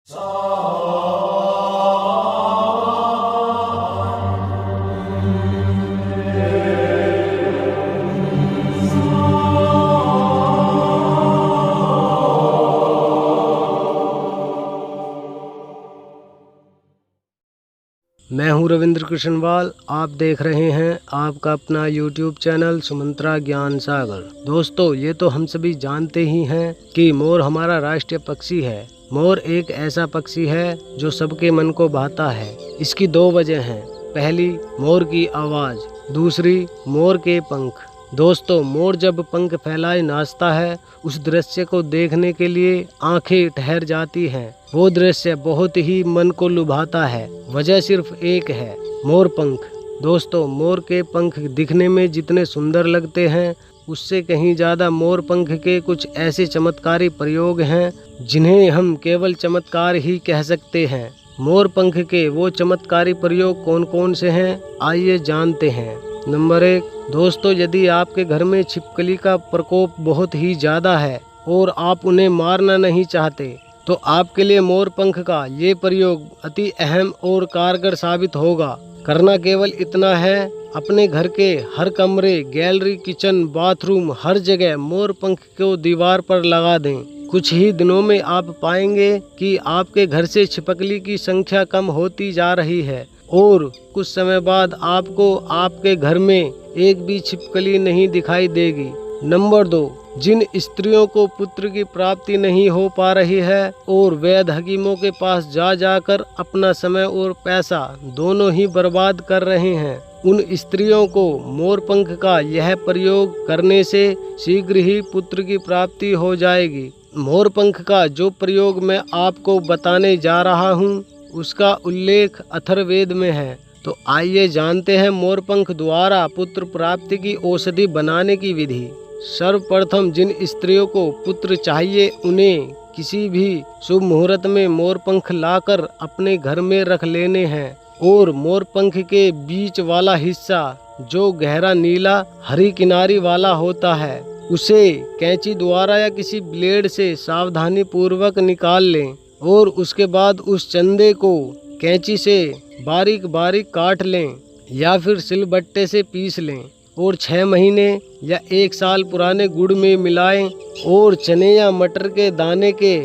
मैं हूं रविंद्र कृष्णवाल। आप देख रहे हैं आपका अपना YouTube चैनल सुमंत्रा ज्ञान सागर। दोस्तों, ये तो हम सभी जानते ही हैं कि मोर हमारा राष्ट्रीय पक्षी है। मोर एक ऐसा पक्षी है जो सबके मन को भाता है। इसकी दो वजह हैं। पहली, मोर की आवाज़, दूसरी, मोर के पंख। दोस्तों, मोर जब पंख फैलाए नाचता है, उस दृश्य को देखने के लिए आंखें ठहर जाती हैं। वो दृश्य बहुत ही मन को लुभाता है। वजह सिर्फ एक है, मोर पंख। दोस्तों, मोर के पंख दिखने में जितने सुंदर लगते हैं, उससे कहीं ज़्यादा मोर पंख के कुछ ऐसे चमत्कारी प्रयोग हैं जिन्हें हम केवल चमत्कार ही कह सकते हैं। मोर पंख के वो चमत्कारी प्रयोग कौन कौन से हैं, आइए जानते हैं। नंबर 1, दोस्तों, यदि आपके घर में छिपकली का प्रकोप बहुत ही ज़्यादा है और आप उन्हें मारना नहीं चाहते, तो आपके लिए मोर पंख का ये प्रयोग अति अहम और कारगर साबित होगा। करना केवल इतना है, अपने घर के हर कमरे, गैलरी, किचन, बाथरूम, हर जगह मोर पंख को दीवार पर लगा दें। कुछ ही दिनों में आप पाएंगे कि आपके घर से छिपकली की संख्या कम होती जा रही है और कुछ समय बाद आपको आपके घर में एक भी छिपकली नहीं दिखाई देगी। नंबर 2, जिन स्त्रियों को पुत्र की प्राप्ति नहीं हो पा रही है और वैद्य हकीमों के पास जा जाकर अपना समय और पैसा दोनों ही बर्बाद कर रहे हैं, उन स्त्रियों को मोर पंख का यह प्रयोग करने से शीघ्र ही पुत्र की प्राप्ति हो जाएगी। मोर पंख का जो प्रयोग मैं आपको बताने जा रहा हूँ, उसका उल्लेख अथर्ववेद में है। तो आइए जानते हैं मोर पंख द्वारा पुत्र प्राप्ति की औषधि बनाने की विधि। सर्वप्रथम, जिन स्त्रियों को पुत्र चाहिए, उन्हें किसी भी शुभ मुहूर्त में मोर पंख लाकर अपने घर में रख लेने हैं और मोर पंख के बीच वाला हिस्सा, जो गहरा नीला हरी किनारी वाला होता है, उसे कैंची द्वारा या किसी ब्लेड से सावधानी पूर्वक निकाल लें और उसके बाद उस चंदे को कैंची से बारीक बारीक काट लें या फिर सिलबट्टे से पीस लें और 6 महीने या 1 साल पुराने गुड़ में मिलाएं और चने या मटर के दाने के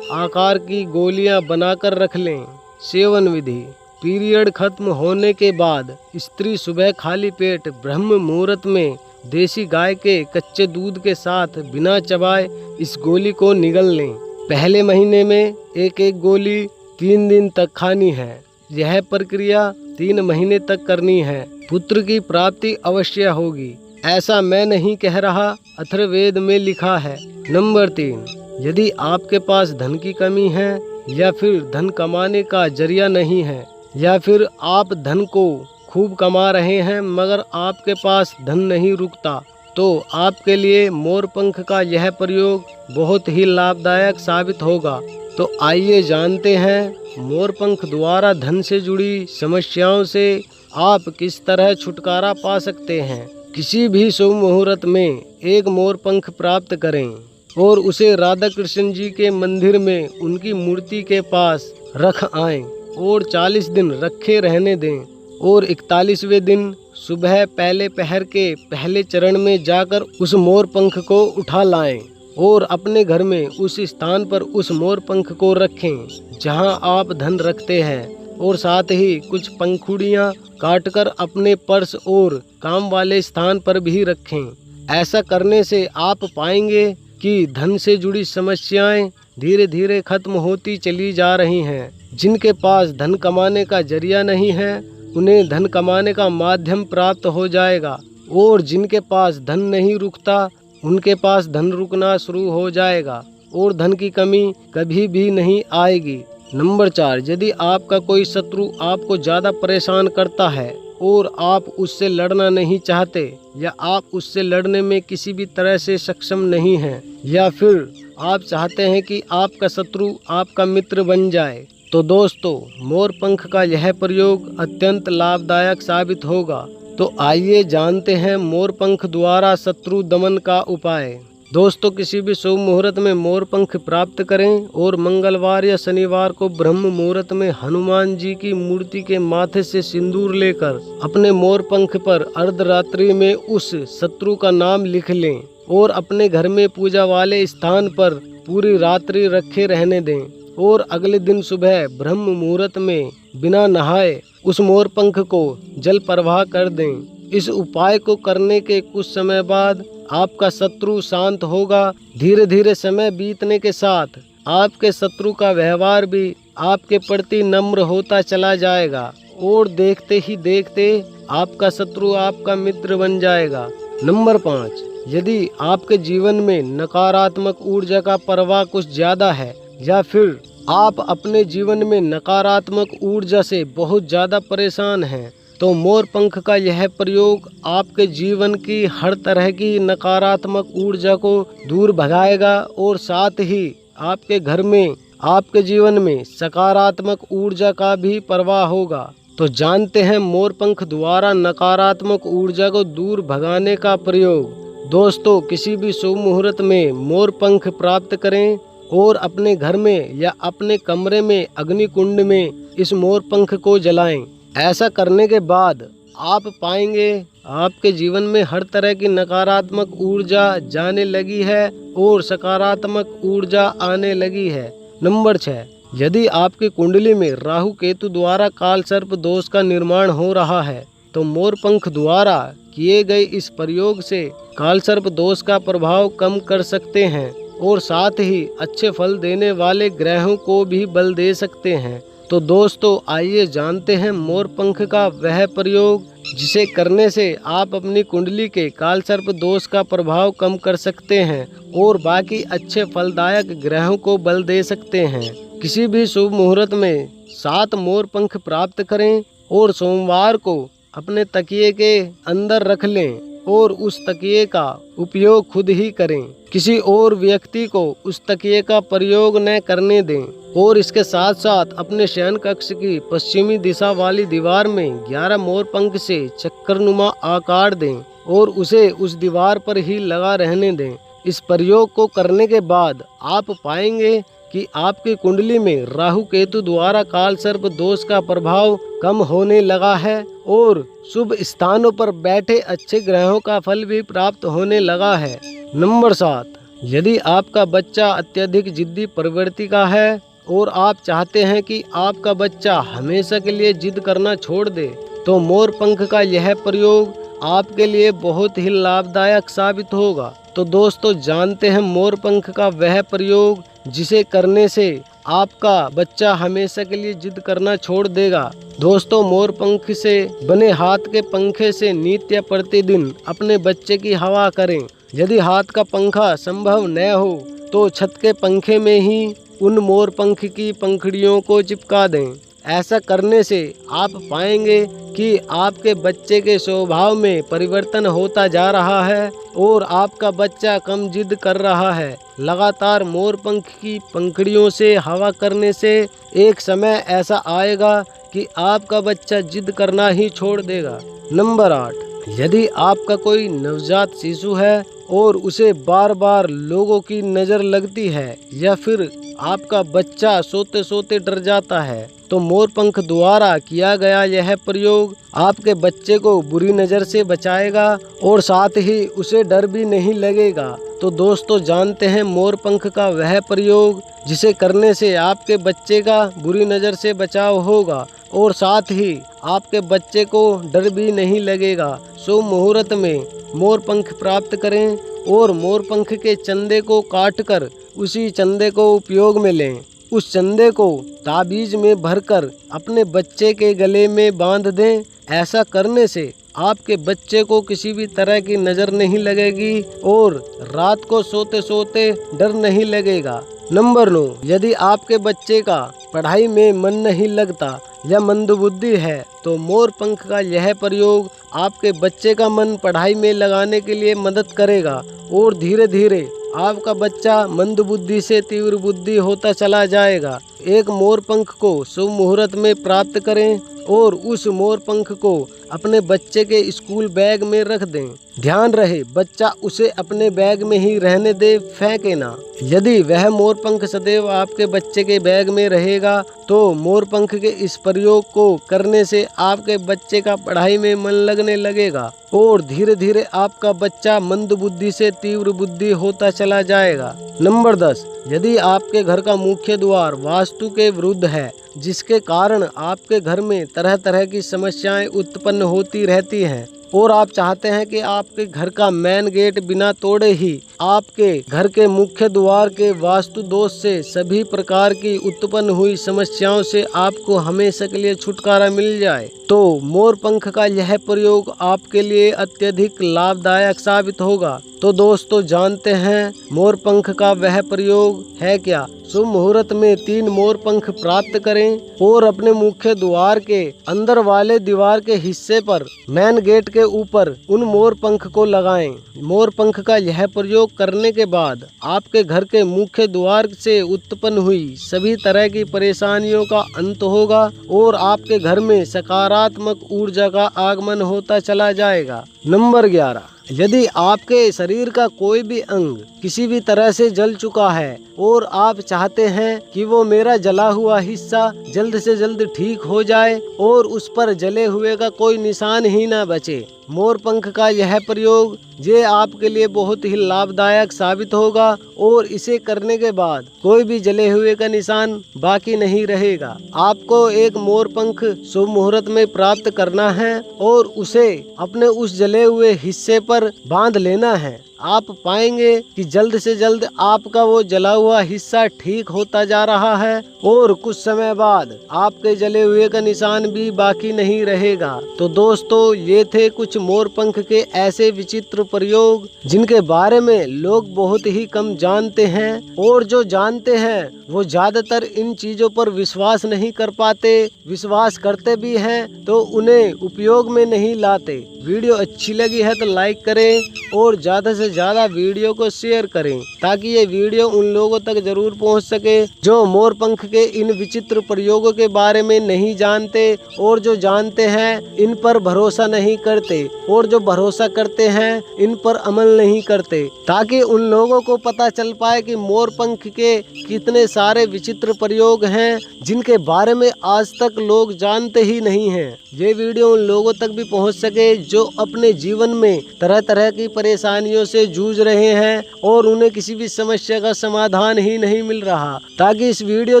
आकार की गोलियां बनाकर रख लें। सेवन विधि: पीरियड खत्म होने के बाद स्त्री सुबह खाली पेट ब्रह्म मुहूर्त में देसी गाय के कच्चे दूध के साथ बिना चबाए इस गोली को निगल लें। पहले महीने में 1-1 गोली 3 दिन तक खानी है। यह प्रक्रिया 3 महीने तक करनी है। पुत्र की प्राप्ति अवश्य होगी। ऐसा मैं नहीं कह रहा, अथर्ववेद में लिखा है। नंबर 3, यदि आपके पास धन की कमी है या फिर धन कमाने का जरिया नहीं है या फिर आप धन को खूब कमा रहे हैं मगर आपके पास धन नहीं रुकता, तो आपके लिए मोर पंख का यह प्रयोग बहुत ही लाभदायक साबित होगा। तो आइए जानते हैं मोर पंख द्वारा धन से जुड़ी समस्याओं से आप किस तरह छुटकारा पा सकते हैं। किसी भी शुभ मुहूर्त में एक मोर पंख प्राप्त करें और उसे राधा कृष्ण जी के मंदिर में उनकी मूर्ति के पास रख आएं और 40 दिन रखे रहने दें और 41वें दिन सुबह पहले पहर के पहले चरण में जाकर उस मोर पंख को उठा लाएं और अपने घर में उस स्थान पर उस मोर पंख को रखें जहां आप धन रखते हैं और साथ ही कुछ पंखुड़ियां काटकर अपने पर्स और काम वाले स्थान पर भी रखें। ऐसा करने से आप पाएंगे कि धन से जुड़ी समस्याएं धीरे धीरे खत्म होती चली जा रही हैं। जिनके पास धन कमाने का जरिया नहीं है, उन्हें धन कमाने का माध्यम प्राप्त हो जाएगा और जिनके पास धन नहीं रुकता, उनके पास धन रुकना शुरू हो जाएगा और धन की कमी कभी भी नहीं आएगी। नंबर 4, यदि आपका कोई शत्रु आपको ज़्यादा परेशान करता है और आप उससे लड़ना नहीं चाहते या आप उससे लड़ने में किसी भी तरह से सक्षम नहीं हैं या फिर आप चाहते हैं कि आपका शत्रु आपका मित्र बन जाए, तो दोस्तों मोर पंख का यह प्रयोग अत्यंत लाभदायक साबित होगा। तो आइए जानते हैं मोर पंख द्वारा शत्रु दमन का उपाय। दोस्तों किसी भी शुभ मुहूर्त में मोर पंख प्राप्त करें और मंगलवार या शनिवार को ब्रह्म मुहूर्त में हनुमान जी की मूर्ति के माथे से सिंदूर लेकर अपने मोर पंख पर अर्धरात्रि में उस शत्रु का नाम लिख लें और अपने घर में पूजा वाले स्थान पर पूरी रात्रि रखे रहने दें और अगले दिन सुबह ब्रह्म मुहूर्त में बिना नहाए उस मोर पंख को जल प्रवाह कर दें। इस उपाय को करने के कुछ समय बाद आपका शत्रु शांत होगा। धीरे धीरे समय बीतने के साथ आपके शत्रु का व्यवहार भी आपके प्रति नम्र होता चला जाएगा और देखते ही देखते आपका शत्रु आपका मित्र बन जाएगा। नंबर 5, यदि आपके जीवन में नकारात्मक ऊर्जा का प्रवाह कुछ ज्यादा है या फिर आप अपने जीवन में नकारात्मक ऊर्जा से बहुत ज्यादा परेशान हैं, तो मोर पंख का यह प्रयोग आपके जीवन की हर तरह की नकारात्मक ऊर्जा को दूर भगाएगा और साथ ही आपके घर में, आपके जीवन में सकारात्मक ऊर्जा का भी प्रवाह होगा। तो जानते हैं मोर पंख द्वारा नकारात्मक ऊर्जा को दूर भगाने का प्रयोग। दोस्तों किसी भी शुभ मुहूर्त में मोर पंख प्राप्त करें और अपने घर में या अपने कमरे में अग्नि कुंड में इस मोर पंख को जलाएं। ऐसा करने के बाद आप पाएंगे आपके जीवन में हर तरह की नकारात्मक ऊर्जा जाने लगी है और सकारात्मक ऊर्जा आने लगी है। नंबर 6, यदि आपकी कुंडली में राहु केतु द्वारा काल सर्प दोष का निर्माण हो रहा है, तो मोर पंख द्वारा किए गए इस प्रयोग से काल सर्प दोष का प्रभाव कम कर सकते हैं और साथ ही अच्छे फल देने वाले ग्रहों को भी बल दे सकते हैं। तो दोस्तों आइए जानते हैं मोर पंख का वह प्रयोग जिसे करने से आप अपनी कुंडली के काल सर्प दोष का प्रभाव कम कर सकते हैं और बाकी अच्छे फलदायक ग्रहों को बल दे सकते हैं। किसी भी शुभ मुहूर्त में 7 मोर पंख प्राप्त करें और सोमवार को अपने तकिए के अंदर रख लें और उस तकिए का उपयोग खुद ही करें। किसी और व्यक्ति को उस तकिए का प्रयोग न करने दें और इसके साथ साथ अपने शयन कक्ष की पश्चिमी दिशा वाली दीवार में 11 मोर पंख से चक्करनुमा आकार दें और उसे उस दीवार पर ही लगा रहने दें। इस प्रयोग को करने के बाद आप पाएंगे कि आपकी कुंडली में राहु केतु द्वारा काल सर्प दोष का प्रभाव कम होने लगा है और शुभ स्थानों पर बैठे अच्छे ग्रहों का फल भी प्राप्त होने लगा है। नंबर 7, यदि आपका बच्चा अत्यधिक जिद्दी प्रवृत्ति का है और आप चाहते हैं कि आपका बच्चा हमेशा के लिए जिद करना छोड़ दे, तो मोर पंख का यह प्रयोग आपके लिए बहुत ही लाभदायक साबित होगा। तो दोस्तों जानते हैं मोर पंख का वह प्रयोग जिसे करने से आपका बच्चा हमेशा के लिए जिद करना छोड़ देगा। दोस्तों मोर पंख से बने हाथ के पंखे से नित्य प्रतिदिन अपने बच्चे की हवा करें। यदि हाथ का पंखा संभव न हो तो छत के पंखे में ही उन मोर पंख की पंखुड़ियों को चिपका दें। ऐसा करने से आप पाएंगे कि आपके बच्चे के स्वभाव में परिवर्तन होता जा रहा है और आपका बच्चा कम जिद कर रहा है। लगातार मोर पंख की पंखुड़ियों से हवा करने से एक समय ऐसा आएगा कि आपका बच्चा जिद करना ही छोड़ देगा। नंबर 8, यदि आपका कोई नवजात शिशु है और उसे बार बार लोगों की नज़र लगती है या फिर आपका बच्चा सोते सोते डर जाता है, तो मोर पंख द्वारा किया गया यह प्रयोग आपके बच्चे को बुरी नज़र से बचाएगा और साथ ही उसे डर भी नहीं लगेगा। तो दोस्तों जानते हैं मोर पंख का वह प्रयोग जिसे करने से आपके बच्चे का बुरी नज़र से बचाव होगा और साथ ही आपके बच्चे को डर भी नहीं लगेगा। शुभ मुहूर्त में मोर पंख प्राप्त करें और मोर पंख के चंदे को काटकर उसी चंदे को उपयोग में लें। उस चंदे को ताबीज में भरकर अपने बच्चे के गले में बांध दें। ऐसा करने से आपके बच्चे को किसी भी तरह की नज़र नहीं लगेगी और रात को सोते सोते डर नहीं लगेगा। नंबर 9, यदि आपके बच्चे का पढ़ाई में मन नहीं लगता या मंदबुद्धि है, तो मोर पंख का यह प्रयोग आपके बच्चे का मन पढ़ाई में लगाने के लिए मदद करेगा और धीरे धीरे आपका बच्चा मंदबुद्धि से तीव्र बुद्धि होता चला जाएगा। एक मोर पंख को शुभ मुहूर्त में प्राप्त करें और उस मोर पंख को अपने बच्चे के स्कूल बैग में रख दें। ध्यान रहे बच्चा उसे अपने बैग में ही रहने दे, फेंके ना। यदि वह मोर पंख सदैव आपके बच्चे के बैग में रहेगा तो मोर पंख के इस प्रयोग को करने से आपके बच्चे का पढ़ाई में मन लगने लगेगा और धीरे धीरे आपका बच्चा मंद बुद्धि से तीव्र बुद्धि होता चला जाएगा। नंबर 10, यदि आपके घर का मुख्य द्वार वास्तु के विरुद्ध है, जिसके कारण आपके घर में तरह तरह की समस्याएं उत्पन्न होती रहती हैं और आप चाहते हैं कि आपके घर का मेन गेट बिना तोड़े ही आपके घर के मुख्य द्वार के वास्तु दोष से सभी प्रकार की उत्पन्न हुई समस्याओं से आपको हमेशा के लिए छुटकारा मिल जाए, तो मोर पंख का यह प्रयोग आपके लिए अत्यधिक लाभदायक साबित होगा। तो दोस्तों जानते हैं मोर पंख का वह प्रयोग है क्या। शुभ मुहूर्त में 3 मोर पंख प्राप्त करें और अपने मुख्य द्वार के अंदर वाले दीवार के हिस्से पर मेन गेट के ऊपर उन मोर पंख को लगाएं। मोर पंख का यह प्रयोग करने के बाद आपके घर के मुख्य द्वार से उत्पन्न हुई सभी तरह की परेशानियों का अंत होगा और आपके घर में सकारात्मक ऊर्जा का आगमन होता चला जाएगा। नंबर 11, यदि आपके शरीर का कोई भी अंग किसी भी तरह से जल चुका है और आप चाहते हैं कि वो मेरा जला हुआ हिस्सा जल्द से जल्द ठीक हो जाए और उस पर जले हुए का कोई निशान ही न बचे, मोर पंख का यह प्रयोग ये आपके लिए बहुत ही लाभदायक साबित होगा और इसे करने के बाद कोई भी जले हुए का निशान बाकी नहीं रहेगा। आपको एक मोर पंख शुभ मुहूर्त में प्राप्त करना है और उसे अपने उस जले हुए हिस्से पर बांध लेना है। आप पाएंगे कि जल्द से जल्द आपका वो जला हुआ हिस्सा ठीक होता जा रहा है और कुछ समय बाद आपके जले हुए का निशान भी बाकी नहीं रहेगा। तो दोस्तों ये थे कुछ मोर पंख के ऐसे विचित्र प्रयोग जिनके बारे में लोग बहुत ही कम जानते हैं और जो जानते हैं वो ज्यादातर इन चीजों पर विश्वास नहीं कर पाते, विश्वास करते भी हैं तो उन्हें उपयोग में नहीं लाते। वीडियो अच्छी लगी है तो लाइक करें और ज्यादा से ज्यादा वीडियो को शेयर करें ताकि ये वीडियो उन लोगों तक जरूर पहुंच सके जो मोर पंख के इन विचित्र प्रयोगों के बारे में नहीं जानते और जो जानते हैं इन पर भरोसा नहीं करते और जो भरोसा करते हैं इन पर अमल नहीं करते, ताकि उन लोगों को पता चल पाए कि मोर पंख के कितने सारे विचित्र प्रयोग हैं जिनके बारे में आज तक लोग जानते ही नहीं हैं। ये वीडियो उन लोगों तक भी पहुंच सके जो अपने जीवन में तरह तरह की परेशानियों से जूझ रहे हैं और उन्हें किसी भी समस्या का समाधान ही नहीं मिल रहा, ताकि इस वीडियो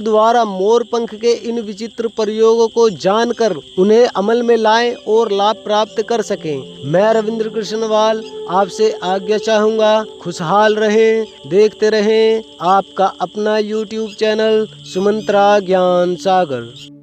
द्वारा मोर पंख के इन विचित्र प्रयोगों को जानकर उन्हें अमल में लाएं और लाभ प्राप्त कर सकें। मैं रविंद्र कृष्णवाल आपसे आज्ञा चाहूँगा। खुशहाल रहें, देखते रहें आपका अपना YouTube चैनल सुमंत्रा ज्ञान सागर।